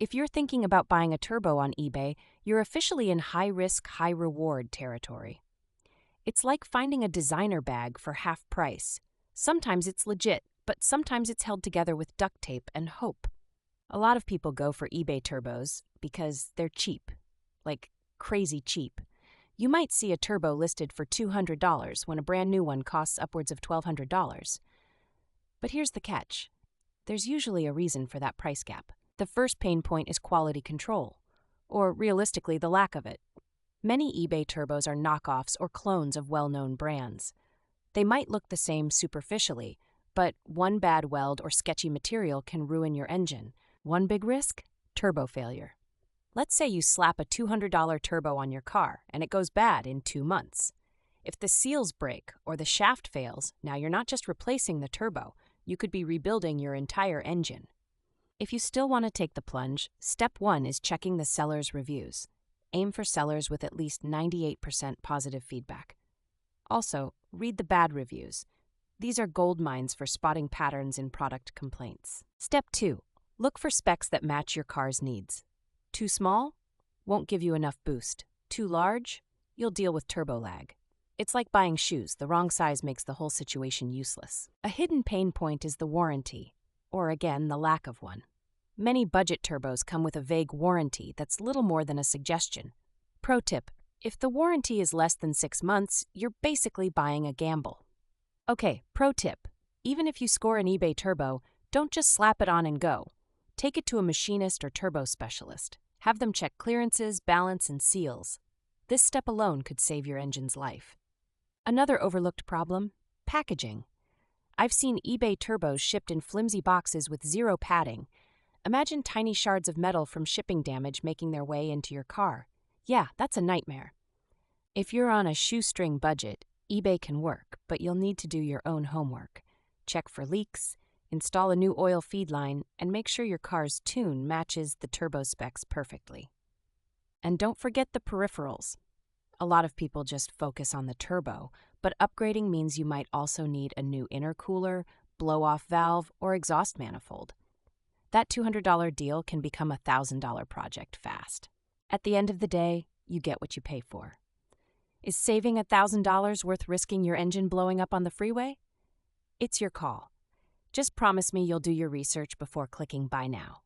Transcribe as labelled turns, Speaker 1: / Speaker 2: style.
Speaker 1: If you're thinking about buying a turbo on eBay, you're officially in high-risk, high-reward territory. It's like finding a designer bag for half price. Sometimes it's legit, but sometimes it's held together with duct tape and hope. A lot of people go for eBay turbos because they're cheap, like crazy cheap. You might see a turbo listed for $200 when a brand new one costs upwards of $1,200. But here's the catch. There's usually a reason for that price gap. The first pain point is quality control, or realistically, the lack of it. Many eBay turbos are knockoffs or clones of well-known brands. They might look the same superficially, but one bad weld or sketchy material can ruin your engine. One big risk? Turbo failure. Let's say you slap a $200 turbo on your car and it goes bad in 2 months. If the seals break or the shaft fails, now you're not just replacing the turbo, you could be rebuilding your entire engine. If you still want to take the plunge, step 1 is checking the seller's reviews. Aim for sellers with at least 98% positive feedback. Also, read the bad reviews. These are gold mines for spotting patterns in product complaints. Step 2. Look for specs that match your car's needs. Too small? Won't give you enough boost. Too large? You'll deal with turbo lag. It's like buying shoes. The wrong size makes the whole situation useless. A hidden pain point is the warranty, or again, the lack of one. Many budget turbos come with a vague warranty that's little more than a suggestion. Pro tip: if the warranty is less than 6 months, you're basically buying a gamble. Okay, pro tip: even if you score an eBay turbo, don't just slap it on and go. Take it to a machinist or turbo specialist. Have them check clearances, balance, and seals. This step alone could save your engine's life. Another overlooked problem: packaging. I've seen eBay turbos shipped in flimsy boxes with zero padding. Imagine tiny shards of metal from shipping damage making their way into your car. Yeah, that's a nightmare. If you're on a shoestring budget, eBay can work, but you'll need to do your own homework. Check for leaks, install a new oil feed line, and make sure your car's tune matches the turbo specs perfectly. And don't forget the peripherals. A lot of people just focus on the turbo, but upgrading means you might also need a new intercooler, blow-off valve, or exhaust manifold. That $200 deal can become a $1,000 project fast. At the end of the day, you get what you pay for. Is saving $1,000 worth risking your engine blowing up on the freeway? It's your call. Just promise me you'll do your research before clicking buy now.